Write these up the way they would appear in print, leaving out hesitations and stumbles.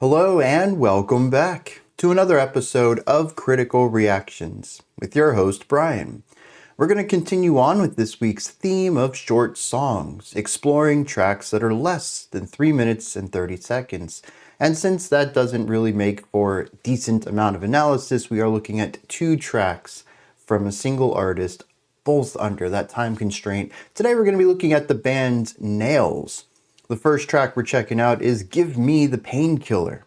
Hello and welcome back to another episode of Critical Reactions with your host, Bryan. We're going to continue on with this week's theme of short songs, exploring tracks that are less than 3 minutes and 30 seconds. And since that doesn't really make for a decent amount of analysis, we are looking at 2 tracks from a single artist, both under that time constraint. Today we're going to be looking at the band Nails. The first track we're checking out is Give Me the Painkiller.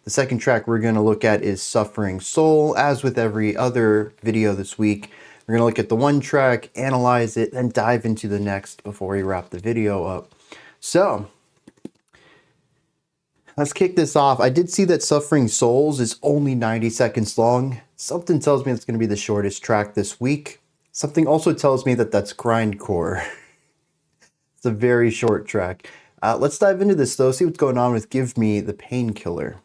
The second track we're going to look at is Suffering Soul. As with every other video this week, we're going to look at the one track, analyze it, then dive into the next before we wrap the video up. So, let's kick this off. I did see that Suffering Souls is only 90 seconds long. Something tells me it's going to be the shortest track this week. Something also tells me that that's grindcore. It's a very short track. Let's dive into this though, see what's going on with Give Me the Painkiller.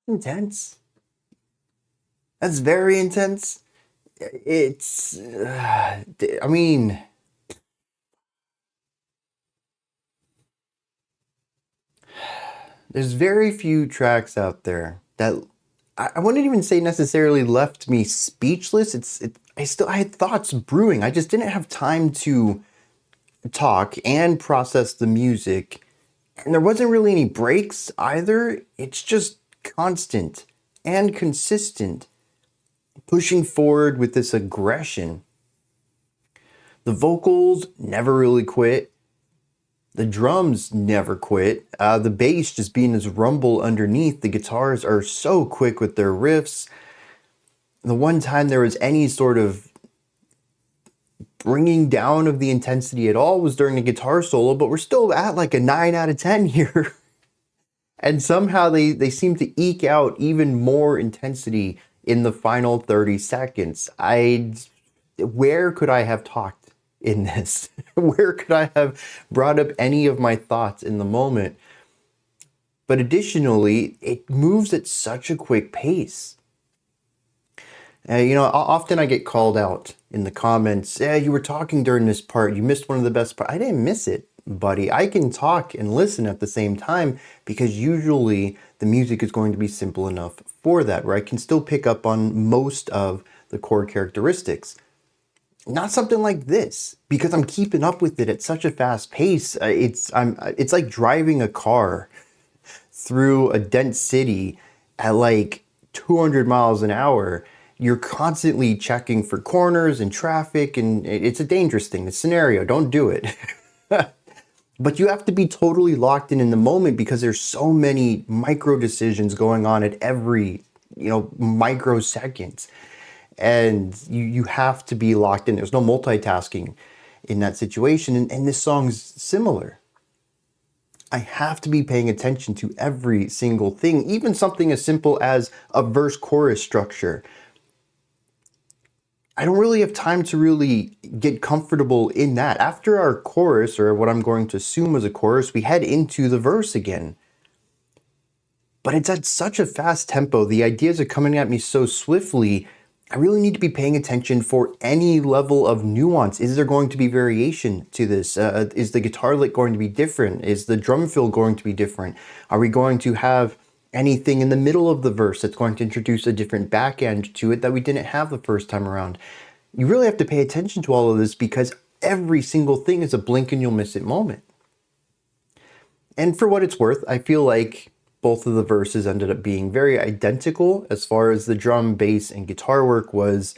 Intense. That's very intense. It's, I mean, there's very few tracks out there that I wouldn't even say necessarily left me speechless. I had thoughts brewing. I just didn't have time to talk and process the music. And there wasn't really any breaks either. It's just constant and consistent, pushing forward with this aggression. The vocals never really quit. The drums never quit. The bass just being this rumble underneath. The guitars are so quick with their riffs. The one time there was any sort of bringing down of the intensity at all was during the guitar solo, but we're still at like a 9 out of 10 here. And somehow they seem to eke out even more intensity in the final 30 seconds. Where could I have talked in this? Where could I have brought up any of my thoughts in the moment? But additionally, it moves at such a quick pace. Often I get called out in the comments, you were talking during this part, you missed one of the best parts. I didn't miss it, buddy. I can talk and listen at the same time because usually the music is going to be simple enough for that, where I can still pick up on most of the core characteristics. Not something like this, because I'm keeping up with it at such a fast pace. It's like driving a car through a dense city at like 200 miles an hour. You're constantly checking for corners and traffic, and it's a dangerous thing. The scenario, don't do it. But you have to be totally locked in the moment because there's so many micro decisions going on at every, microsecond. And you have to be locked in. There's no multitasking in that situation. And this song's similar. I have to be paying attention to every single thing, even something as simple as a verse chorus structure. I don't really have time to really get comfortable in that. After our chorus, or what I'm going to assume is a chorus, we head into the verse again. But it's at such a fast tempo. The ideas are coming at me so swiftly. I really need to be paying attention for any level of nuance. Is there going to be variation to this? Is the guitar lick going to be different? Is the drum fill going to be different? Are we going to have anything in the middle of the verse that's going to introduce a different back end to it that we didn't have the first time around? You really have to pay attention to all of this because every single thing is a blink and you'll miss it moment. And for what it's worth, I feel like both of the verses ended up being very identical as far as the drum, bass, and guitar work was.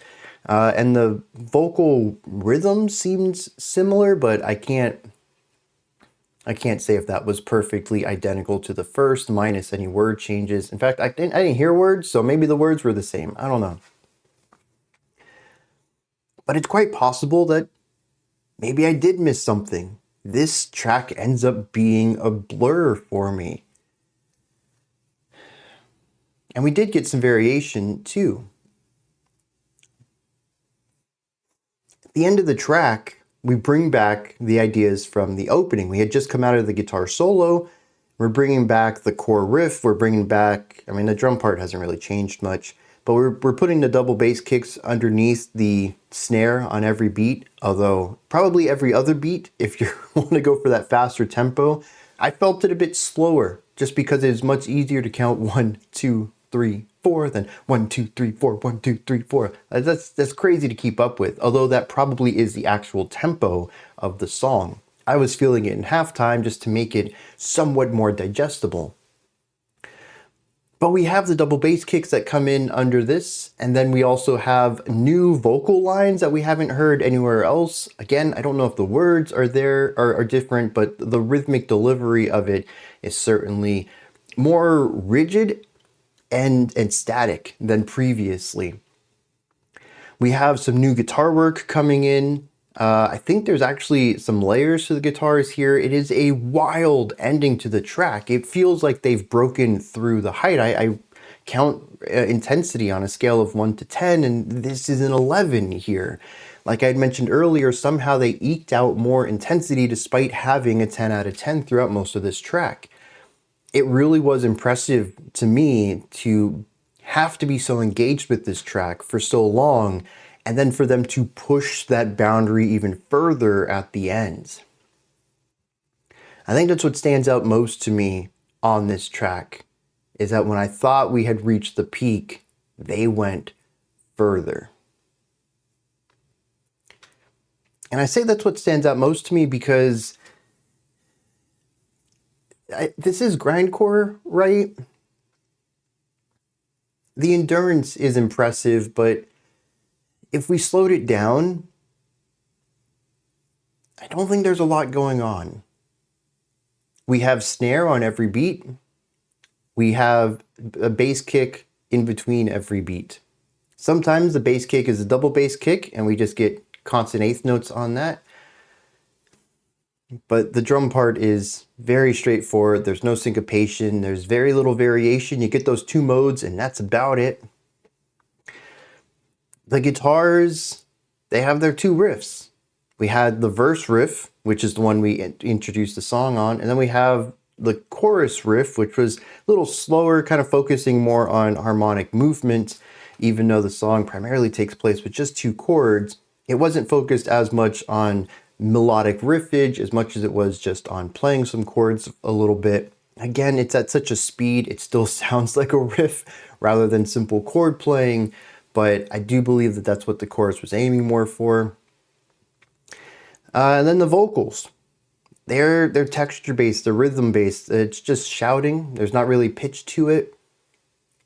And the vocal rhythm seems similar, but I can't say if that was perfectly identical to the first, minus any word changes. In fact, I didn't hear words, so maybe the words were the same. I don't know. But it's quite possible that maybe I did miss something. This track ends up being a blur for me. And we did get some variation too. At the end of the track, we bring back the ideas from the opening. We had just come out of the guitar solo. We're bringing back the core riff. We're bringing back, the drum part hasn't really changed much, but we're putting the double bass kicks underneath the snare on every beat, although probably every other beat, if you want to go for that faster tempo. I felt it a bit slower just because it's much easier to count 1, 2, 3, 4 than 1, 2, 3, 4, 1, 2, 3, 4. That's crazy to keep up with, although that probably is the actual tempo of the song. I was feeling it in halftime just to make it somewhat more digestible. But we have the double bass kicks that come in under this, and then we also have new vocal lines that we haven't heard anywhere else. Again, I don't know if the words are different, but the rhythmic delivery of it is certainly more rigid and static than previously. We have some new guitar work coming in. I think there's actually some layers to the guitars here. It is a wild ending to the track. It feels like they've broken through the height. I count intensity on a scale of 1 to 10, and this is an 11 here. Like I had mentioned earlier, somehow they eked out more intensity despite having a 10 out of 10 throughout most of this track. It really was impressive to me to have to be so engaged with this track for so long, and then for them to push that boundary even further at the end. I think that's what stands out most to me on this track, is that when I thought we had reached the peak, they went further. And I say that's what stands out most to me because this is grindcore, right? The endurance is impressive, but if we slowed it down, I don't think there's a lot going on. We have snare on every beat. We have a bass kick in between every beat. Sometimes the bass kick is a double bass kick and we just get constant eighth notes on that. But the drum part is very straightforward. There's no syncopation. There's very little variation. You get those two modes and that's about it. The guitars, they have their two riffs. We had the verse riff, which is the one we introduced the song on, and then we have the chorus riff, which was a little slower, kind of focusing more on harmonic movement. Even though the song primarily takes place with just two chords, it wasn't focused as much on melodic riffage as much as it was just on playing some chords a little bit. Again, it's at such a speed, it still sounds like a riff rather than simple chord playing, but I do believe that that's what the chorus was aiming more for. And then the vocals. They're texture-based, they're rhythm-based. It's just shouting. There's not really pitch to it.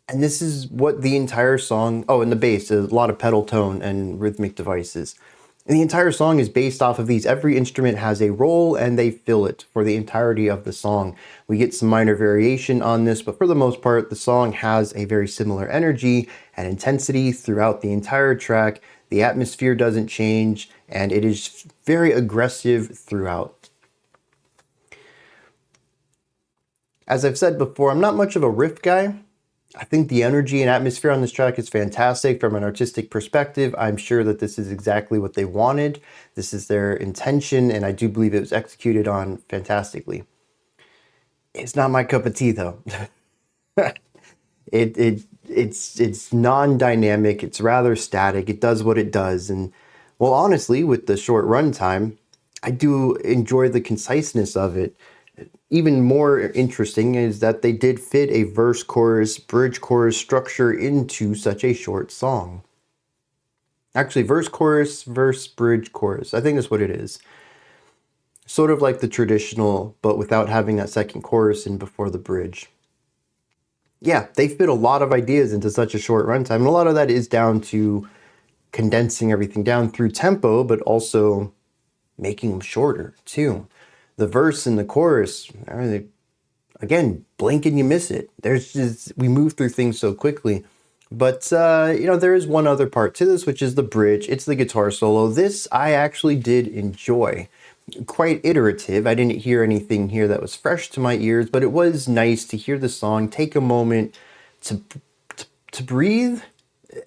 And this is what the entire song... Oh, and the bass, a lot of pedal tone and rhythmic devices. And the entire song is based off of these. Every instrument has a role and they fill it for the entirety of the song. We get some minor variation on this, but for the most part, the song has a very similar energy and intensity throughout the entire track. The atmosphere doesn't change, and it is very aggressive throughout. As I've said before, I'm not much of a riff guy. I think the energy and atmosphere on this track is fantastic from an artistic perspective. I'm sure that this is exactly what they wanted. This is their intention, and I do believe it was executed on fantastically. It's not my cup of tea, though. It's non-dynamic. It's rather static. It does what it does, and well, honestly, with the short runtime, I do enjoy the conciseness of it. Even more interesting is that they did fit a verse, chorus, bridge, chorus structure into such a short song. Actually, verse, chorus, verse, bridge, chorus. I think that's what it is. Sort of like the traditional, but without having that second chorus in before the bridge. Yeah, they fit a lot of ideas into such a short runtime, and a lot of that is down to condensing everything down through tempo, but also making them shorter, too. The verse and the chorus, again, blink and you miss it. We move through things so quickly. But, there is one other part to this, which is the bridge. It's the guitar solo. This I actually did enjoy. Quite iterative. I didn't hear anything here that was fresh to my ears, but it was nice to hear the song, take a moment to breathe.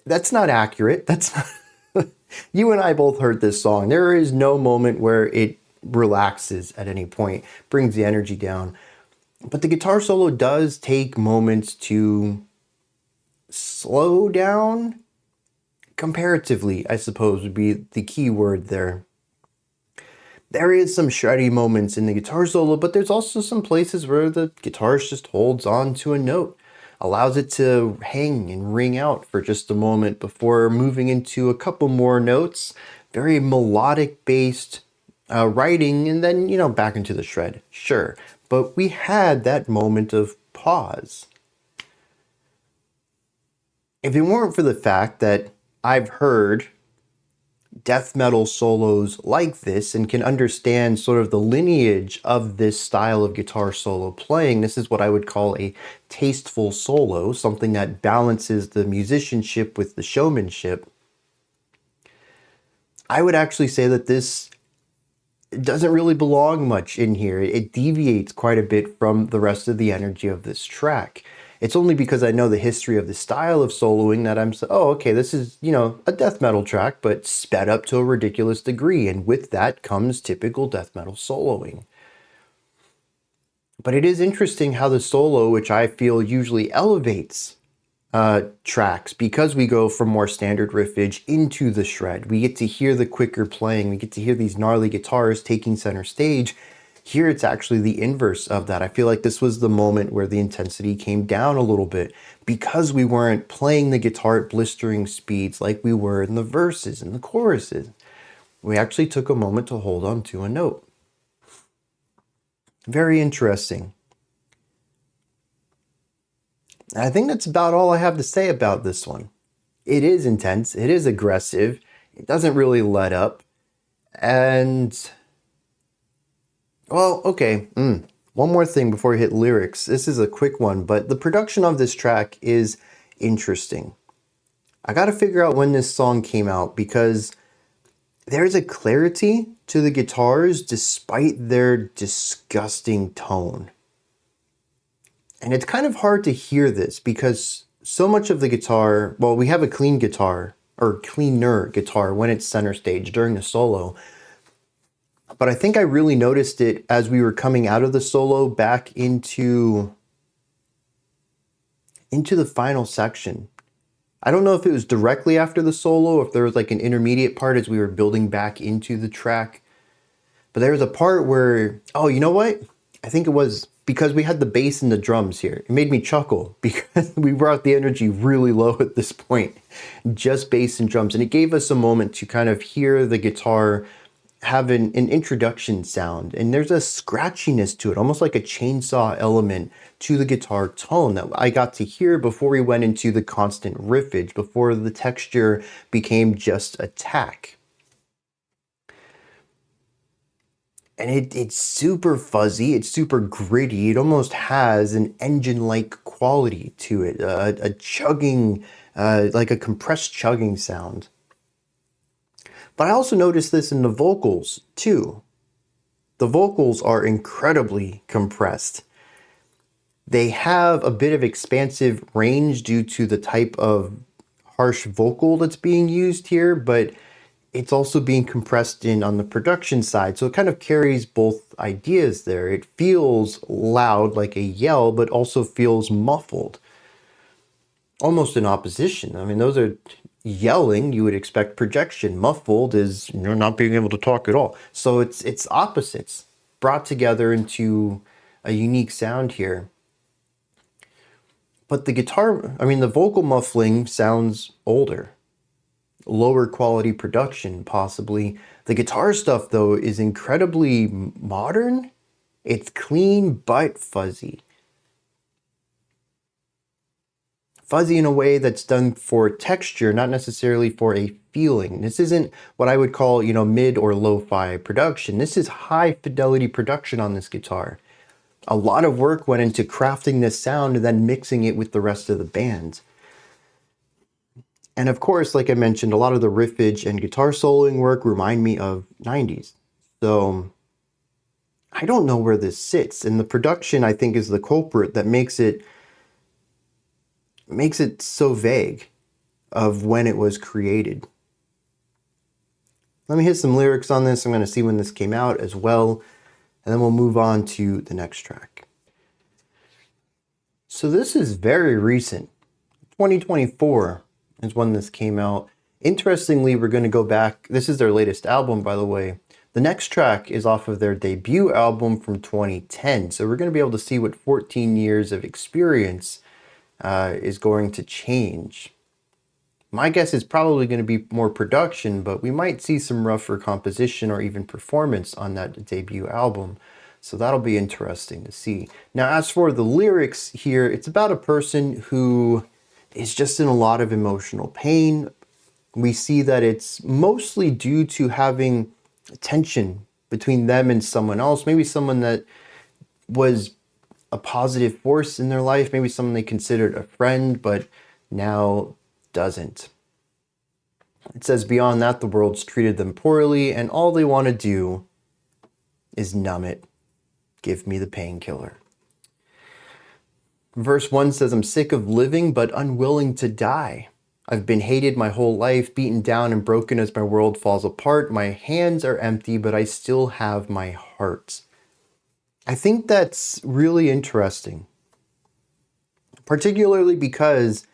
That's not accurate. That's not... You and I both heard this song. There is no moment where it relaxes at any point, brings the energy down. But the guitar solo does take moments to slow down, comparatively, I suppose would be the key word there. There is some shreddy moments in the guitar solo, but there's also some places where the guitarist just holds on to a note, allows it to hang and ring out for just a moment before moving into a couple more notes. Very melodic based writing, and then, back into the shred. Sure. But we had that moment of pause. If it weren't for the fact that I've heard death metal solos like this and can understand sort of the lineage of this style of guitar solo playing, this is what I would call a tasteful solo, something that balances the musicianship with the showmanship. I would actually say that this doesn't really belong much in here. It deviates quite a bit from the rest of the energy of this track. It's only because I know the history of the style of soloing that I'm so, oh, okay, this is, a death metal track, but sped up to a ridiculous degree. And with that comes typical death metal soloing. But it is interesting how the solo, which I feel usually elevates tracks, because we go from more standard riffage into the shred. We get to hear the quicker playing. We get to hear these gnarly guitars taking center stage. Here it's actually the inverse of that. I feel like this was the moment where the intensity came down a little bit because we weren't playing the guitar at blistering speeds like we were in the verses and the choruses. We actually took a moment to hold on to a note. Very interesting. I think that's about all I have to say about this one. It is intense. It is aggressive. It doesn't really let up. And, well, okay. One more thing before we hit lyrics. This is a quick one, but the production of this track is interesting. I got to figure out when this song came out because there's a clarity to the guitars despite their disgusting tone. And it's kind of hard to hear this because so much of the guitar, well, we have a clean guitar or cleaner guitar when it's center stage during the solo. But I think I really noticed it as we were coming out of the solo back into the final section. I don't know if it was directly after the solo, or if there was like an intermediate part as we were building back into the track. But there was a part where, oh, you know what? I think it was because we had the bass and the drums here. It made me chuckle because we brought the energy really low at this point. Just bass and drums. And it gave us a moment to kind of hear the guitar have an introduction sound. And there's a scratchiness to it, almost like a chainsaw element to the guitar tone that I got to hear before we went into the constant riffage, before the texture became just attack. And it's super fuzzy, it's super gritty, it almost has an engine-like quality to it, a chugging, like a compressed chugging sound. But I also noticed this in the vocals too. The vocals are incredibly compressed. They have a bit of expansive range due to the type of harsh vocal that's being used here, but it's also being compressed in on the production side. So it kind of carries both ideas there. It feels loud like a yell, but also feels muffled. Almost in opposition. I mean, those are yelling, you would expect projection. Muffled is not being able to talk at all. So it's opposites brought together into a unique sound here. But the guitar, I mean, the vocal muffling sounds older. Lower quality production, possibly. The guitar stuff, though, is incredibly modern. It's clean but fuzzy. Fuzzy in a way that's done for texture, not necessarily for a feeling. This isn't what I would call, mid or lo-fi production. This is high fidelity production on this guitar. A lot of work went into crafting this sound and then mixing it with the rest of the band. And of course, like I mentioned, a lot of the riffage and guitar soloing work remind me of 90s. So I don't know where this sits. And the production, I think, is the culprit that makes it so vague of when it was created. Let me hit some lyrics on this. I'm going to see when this came out as well. And then we'll move on to the next track. So this is very recent. 2024 is when this came out. Interestingly, we're going to go back. This is their latest album, by the way. The next track is off of their debut album from 2010. So we're going to be able to see what 14 years of experience is going to change. My guess is probably going to be more production, but we might see some rougher composition or even performance on that debut album. So that'll be interesting to see. Now, as for the lyrics here, it's about a person who is just in a lot of emotional pain. We see that it's mostly due to having tension between them and someone else, maybe someone that was a positive force in their life, maybe someone they considered a friend, but now doesn't. It says, beyond that, the world's treated them poorly, and all they want to do is numb it. Give me the painkiller. Verse 1 says, I'm sick of living, but unwilling to die. I've been hated my whole life, beaten down and broken as my world falls apart. My hands are empty, but I still have my heart. I think that's really interesting, particularly because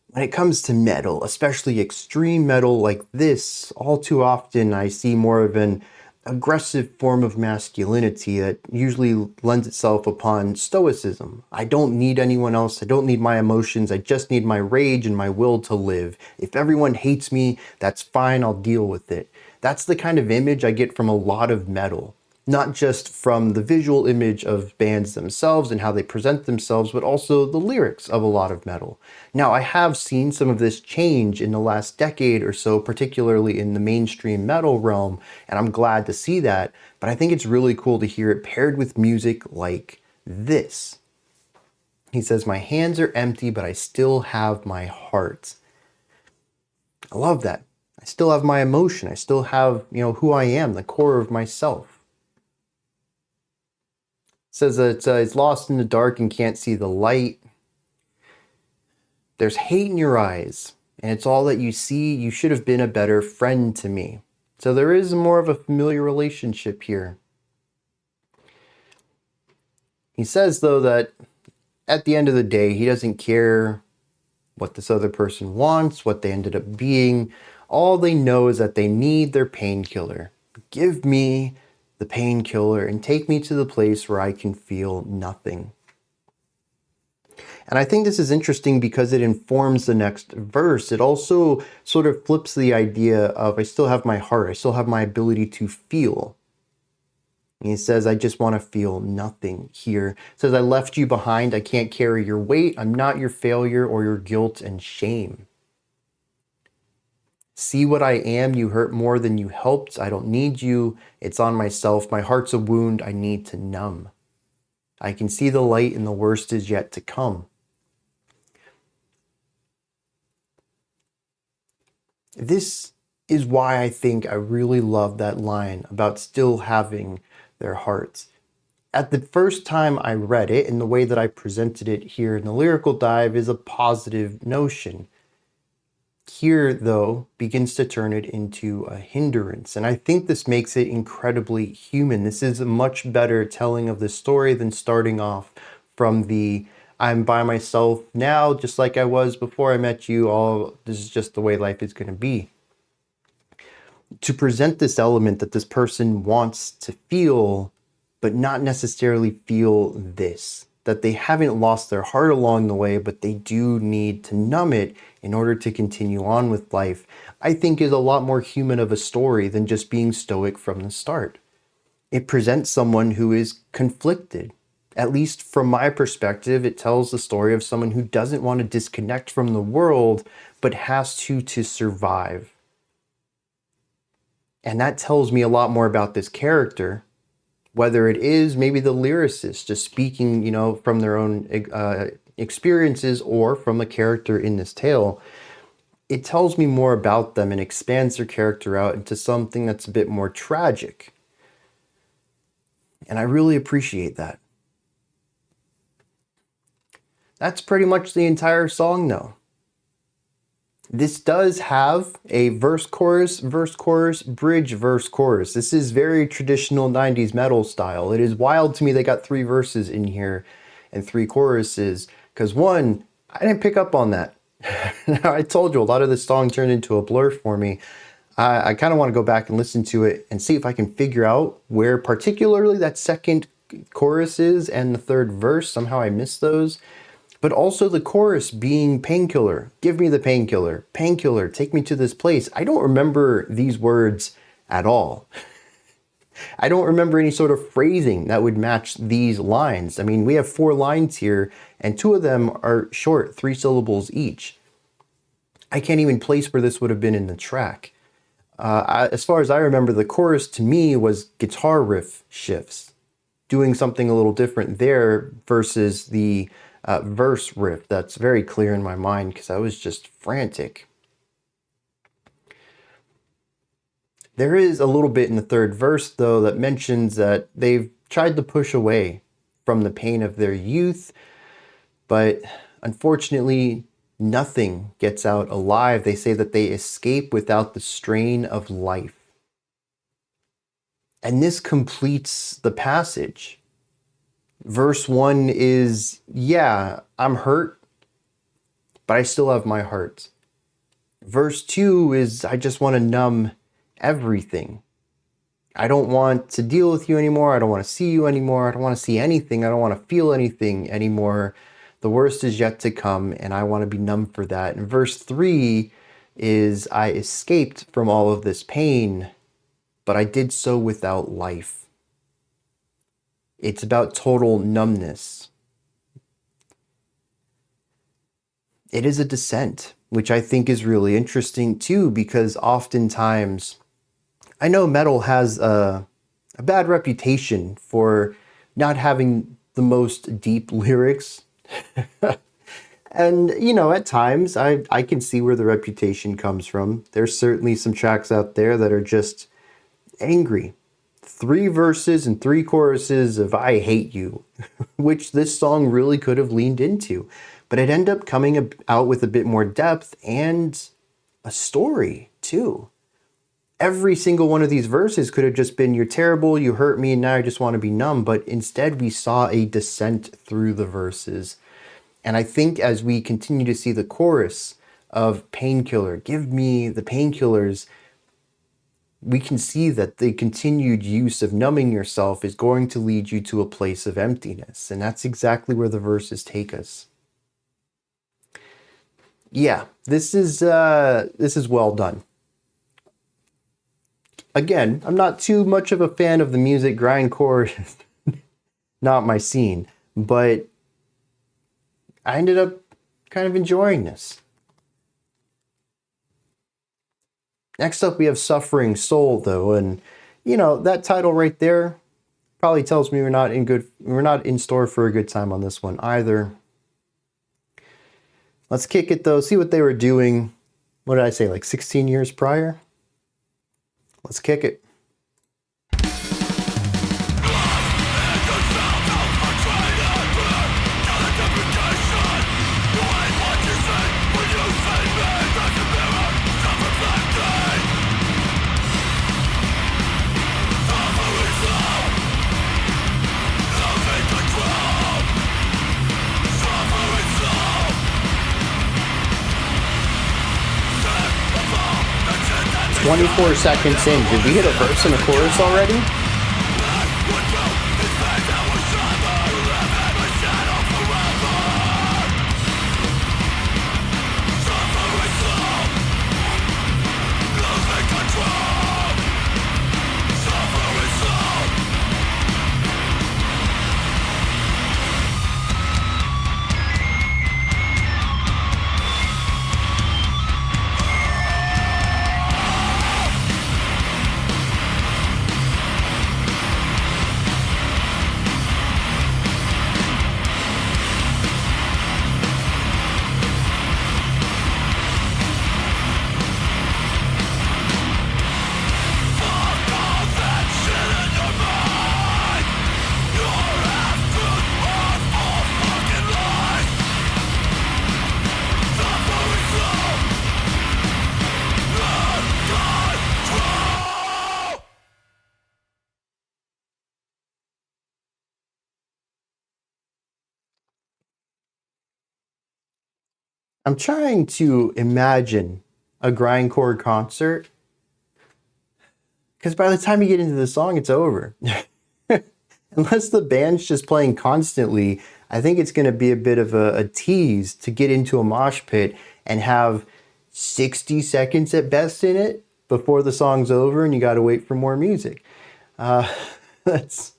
when it comes to metal, especially extreme metal like this, all too often I see more of an aggressive form of masculinity that usually lends itself upon stoicism. I don't need anyone else. I don't need my emotions. I just need my rage and my will to live. If everyone hates me, that's fine. I'll deal with it. That's the kind of image I get from a lot of metal. Not just from the visual image of bands themselves and how they present themselves, but also the lyrics of a lot of metal. Now, I have seen some of this change in the last decade or so, particularly in the mainstream metal realm, and I'm glad to see that, but I think it's really cool to hear it paired with music like this. He says, my hands are empty, but I still have my heart. I love that. I still have my emotion. I still have, who I am, the core of myself. It says that it's lost in the dark and can't see the light. There's hate in your eyes, and it's all that you see. You should have been a better friend to me. So there is more of a familiar relationship here. He says, though, that at the end of the day, he doesn't care what this other person wants, what they ended up being. All they know is that they need their painkiller. Give me the painkiller and take me to the place where I can feel nothing. And I think this is interesting because it informs the next verse. It also sort of flips the idea of I still have my heart, I still have my ability to feel. And he says, I just want to feel nothing here. It says, I left you behind, I can't carry your weight, I'm not your failure or your guilt and shame. See what I am, you hurt more than you helped, I don't need you, it's on myself, my heart's a wound I need to numb. I can see the light and the worst is yet to come. This is why I think I really love that line about still having their hearts. At the first time I read it, and the way that I presented it here in the Lyrical Dive is a positive notion. Here, though, begins to turn it into a hindrance. And I think this makes it incredibly human. This is a much better telling of the story than starting off from the I'm by myself now, just like I was before I met you. This is just the way life is going to be. To present this element that this person wants to feel, but not necessarily feel this. That they haven't lost their heart along the way, but they do need to numb it in order to continue on with life, I think is a lot more human of a story than just being stoic from the start. It presents someone who is conflicted. At least from my perspective, it tells the story of someone who doesn't want to disconnect from the world, but has to survive. And that tells me a lot more about this character, whether it is maybe the lyricist just speaking, from their own experiences or from the character in this tale. It tells me more about them and expands their character out into something that's a bit more tragic. And I really appreciate that. That's pretty much the entire song, though. This does have a verse, chorus, bridge, verse, chorus. This is very traditional 90s metal style. It is wild to me they got 3 verses in here and 3 choruses, because one, I didn't pick up on that. I told you, a lot of this song turned into a blur for me. I kind of want to go back and listen to it and see if I can figure out where particularly that second chorus is and the third verse. Somehow I missed those. But also the chorus being painkiller. Give me the painkiller. Painkiller, take me to this place. I don't remember these words at all. I don't remember any sort of phrasing that would match these lines. I mean, we have 4 lines here, and 2 of them are short, 3 syllables each. I can't even place where this would have been in the track. As far as I remember, the chorus to me was guitar riff shifts, doing something a little different there versus the verse riff. That's very clear in my mind because I was just frantic. There is a little bit in the third verse, though, that mentions that they've tried to push away from the pain of their youth, but unfortunately, nothing gets out alive. They say that they escape without the strain of life. And this completes the passage. Verse 1 is, yeah, I'm hurt, but I still have my heart. Verse 2 is, I just want to numb everything. I don't want to deal with you anymore. I don't want to see you anymore. I don't want to see anything. I don't want to feel anything anymore. The worst is yet to come, and I want to be numb for that. And verse 3 is, I escaped from all of this pain, but I did so without life. It's about total numbness. It is a descent, which I think is really interesting too, because oftentimes, I know metal has a bad reputation for not having the most deep lyrics. And, you know, at times I can see where the reputation comes from. There's certainly some tracks out there that are just angry. 3 verses and 3 choruses of I hate you, which this song really could have leaned into. But it ended up coming out with a bit more depth and a story, too. Every single one of these verses could have just been, you're terrible, you hurt me, and now I just want to be numb. But instead, we saw a descent through the verses. And I think as we continue to see the chorus of Painkiller, give me the painkillers, we can see that the continued use of numbing yourself is going to lead you to a place of emptiness. And that's exactly where the verses take us. Yeah, this is well done. Again, I'm not too much of a fan of the music. Grindcore is not my scene, but I ended up kind of enjoying this. Next up, we have Suffering Soul, though, and you know that title right there probably tells me we're not in store for a good time on this one either. Let's kick it though. See what they were doing. What did I say? Like 16 years prior. Let's kick it. "24 seconds in, did we hit a verse and a chorus already?" I'm trying to imagine a grindcore concert because by the time you get into the song, it's over. Unless the band's just playing constantly, I think it's going to be a bit of a tease to get into a mosh pit and have 60 seconds at best in it before the song's over and you got to wait for more music. That's...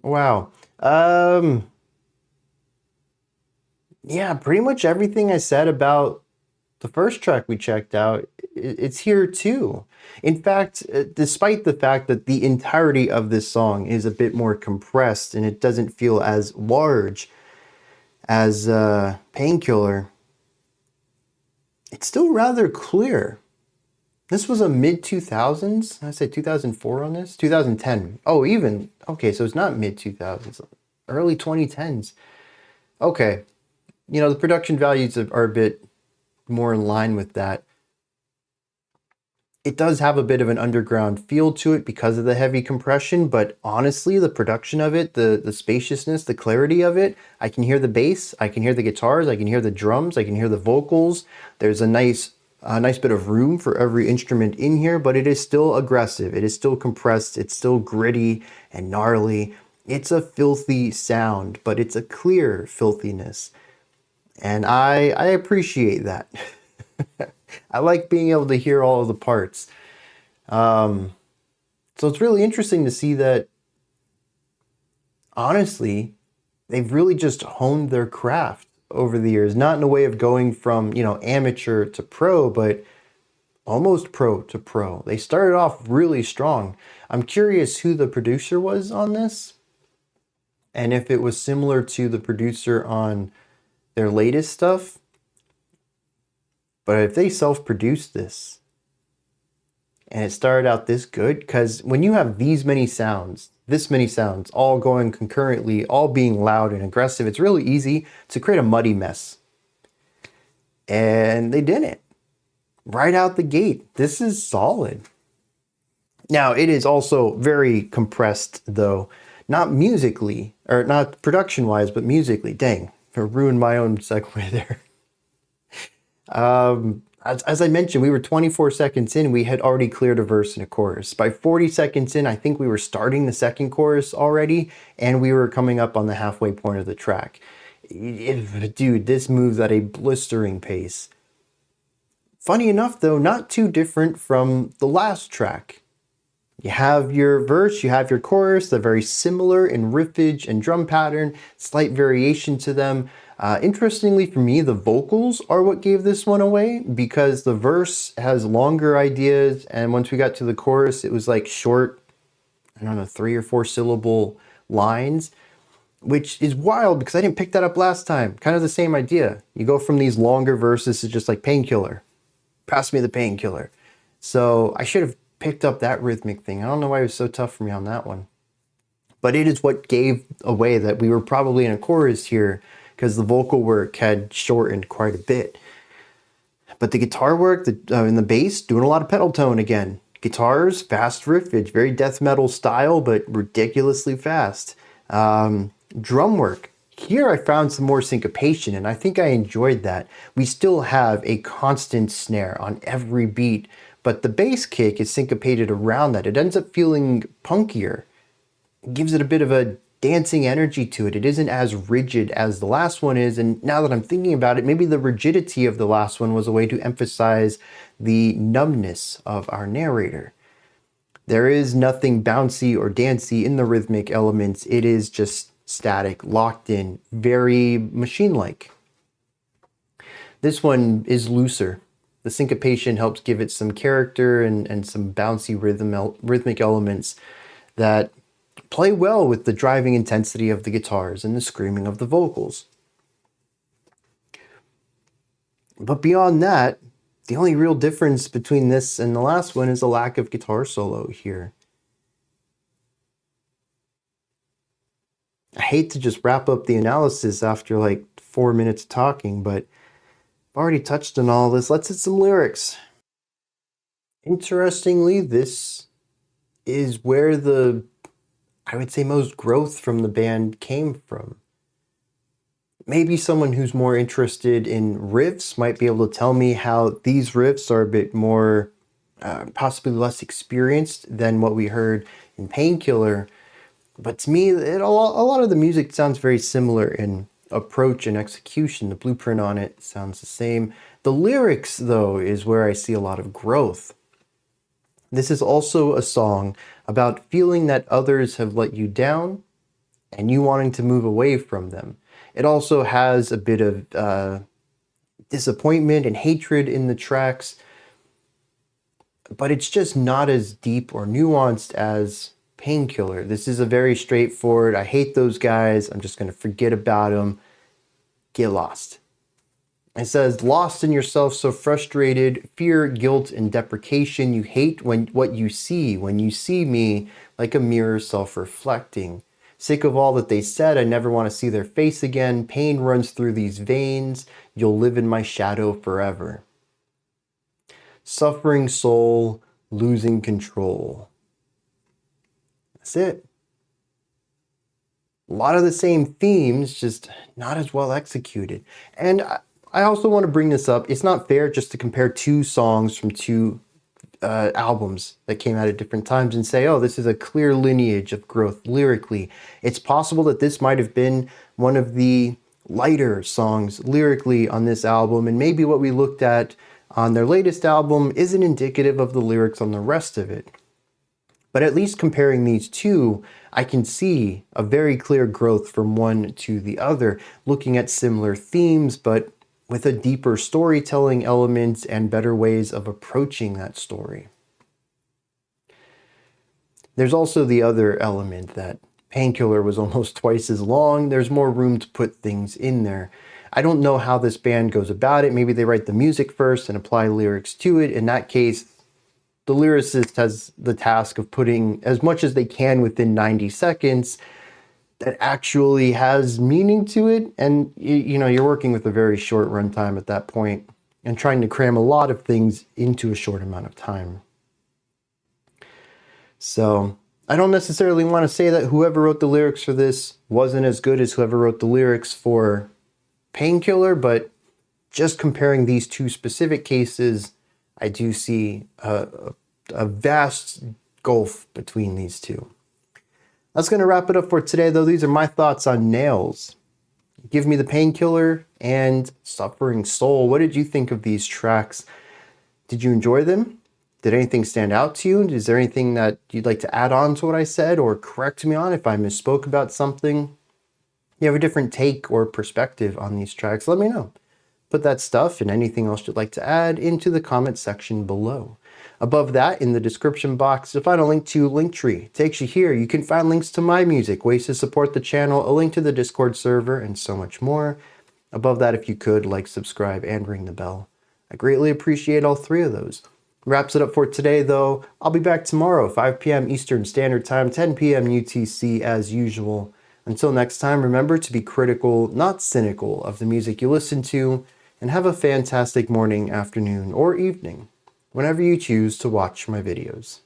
Wow. Yeah, pretty much everything I said about the first track we checked out, it's here too. In fact, despite the fact that the entirety of this song is a bit more compressed and it doesn't feel as large as Painkiller, it's still rather clear. This was a mid-2000s? I said 2004 on this? 2010. Oh, even. Okay, so it's not mid-2000s. Early 2010s. Okay. You know, the production values are a bit more in line with that. It does have a bit of an underground feel to it because of the heavy compression, but honestly, the production of it, the spaciousness, the clarity of it, I can hear the bass, I can hear the guitars, I can hear the drums, I can hear the vocals. There's a nice bit of room for every instrument in here, but it is still aggressive. It is still compressed. It's still gritty and gnarly. It's a filthy sound, but it's a clear filthiness. And I appreciate that. I like being able to hear all of the parts. So it's really interesting to see that, honestly, they've really just honed their craft over the years. Not in a way of going from, you know, amateur to pro, but almost pro to pro. They started off really strong. I'm curious who the producer was on this, and if it was similar to the producer on their latest stuff. But if they self-produced this and it started out this good, because when you have this many sounds, all going concurrently, all being loud and aggressive, it's really easy to create a muddy mess. And they didn't. Right out the gate, this is solid. Now, it is also very compressed, though. Not musically, or not production-wise, but musically. Dang, I ruined my own segue there. As I mentioned, we were 24 seconds in. We had already cleared a verse and a chorus. By 40 seconds in, I think we were starting the second chorus already, and we were coming up on the halfway point of the track. Dude, this moves at a blistering pace. Funny enough, though, not too different from the last track. You have your verse, you have your chorus. They're very similar in riffage and drum pattern, slight variation to them. Interestingly for me, the vocals are what gave this one away, because the verse has longer ideas, and once we got to the chorus, it was like short, I don't know, 3 or 4 syllable lines, which is wild because I didn't pick that up last time. Kind of the same idea. You go from these longer verses to just like Painkiller. Pass me the Painkiller. So I should have picked up that rhythmic thing. I don't know why it was so tough for me on that one. But it is what gave away that we were probably in a chorus here, because the vocal work had shortened quite a bit. But the guitar work and the bass, doing a lot of pedal tone again. Guitars, fast riffage, very death metal style, but ridiculously fast. Drum work. Here I found some more syncopation, and I think I enjoyed that. We still have a constant snare on every beat, but the bass kick is syncopated around that. It ends up feeling punkier. It gives it a bit of a dancing energy to it. It isn't as rigid as the last one is, and now that I'm thinking about it, maybe the rigidity of the last one was a way to emphasize the numbness of our narrator. There is nothing bouncy or dancey in the rhythmic elements. It is just static, locked in, very machine-like. This one is looser. The syncopation helps give it some character and some bouncy rhythmic elements that play well with the driving intensity of the guitars and the screaming of the vocals. But beyond that, the only real difference between this and the last one is the lack of guitar solo here. I hate to just wrap up the analysis after like 4 minutes of talking, but I've already touched on all this. Let's hit some lyrics. Interestingly, this is where I would say most growth from the band came from. Maybe someone who's more interested in riffs might be able to tell me how these riffs are a bit more, possibly less experienced than what we heard in Painkiller. But to me, a lot of the music sounds very similar in approach and execution. The blueprint on it sounds the same. The lyrics, though, is where I see a lot of growth. This is also a song about feeling that others have let you down and you wanting to move away from them. It also has a bit of disappointment and hatred in the tracks, but it's just not as deep or nuanced as Painkiller. This is a very straightforward, I hate those guys, I'm just going to forget about them, get lost. It says, lost in yourself, so frustrated, fear, guilt, and deprecation. You hate what you see when you see me, like a mirror self-reflecting. Sick of all that they said, I never want to see their face again. Pain runs through these veins. You'll live in my shadow forever. Suffering soul, losing control. That's it. A lot of the same themes, just not as well executed. And I also want to bring this up. It's not fair just to compare 2 songs from 2 albums that came out at different times and say, oh, this is a clear lineage of growth lyrically. It's possible that this might have been one of the lighter songs lyrically on this album, and maybe what we looked at on their latest album isn't indicative of the lyrics on the rest of it. But at least comparing these 2, I can see a very clear growth from one to the other, looking at similar themes, but with a deeper storytelling element and better ways of approaching that story. There's also the other element that Painkiller was almost twice as long. There's more room to put things in there. I don't know how this band goes about it. Maybe they write the music first and apply lyrics to it. In that case, the lyricist has the task of putting as much as they can within 90 seconds that actually has meaning to it. And you're working with a very short runtime at that point and trying to cram a lot of things into a short amount of time. So I don't necessarily want to say that whoever wrote the lyrics for this wasn't as good as whoever wrote the lyrics for Painkiller, but just comparing these two specific cases, I do see a vast gulf between these two. That's going to wrap it up for today, though. These are my thoughts on Nails. Give Me the Painkiller and Suffering Soul. What did you think of these tracks? Did you enjoy them? Did anything stand out to you? Is there anything that you'd like to add on to what I said or correct me on if I misspoke about something? You have a different take or perspective on these tracks, let me know. Put that stuff and anything else you'd like to add into the comment section below. Above that, in the description box, you'll find a link to Linktree. It takes you here. You can find links to my music, ways to support the channel, a link to the Discord server, and so much more. Above that, if you could, like, subscribe, and ring the bell. I greatly appreciate all three of those. Wraps it up for today, though. I'll be back tomorrow, 5 p.m. Eastern Standard Time, 10 p.m. UTC as usual. Until next time, remember to be critical, not cynical, of the music you listen to, and have a fantastic morning, afternoon, or evening, whenever you choose to watch my videos.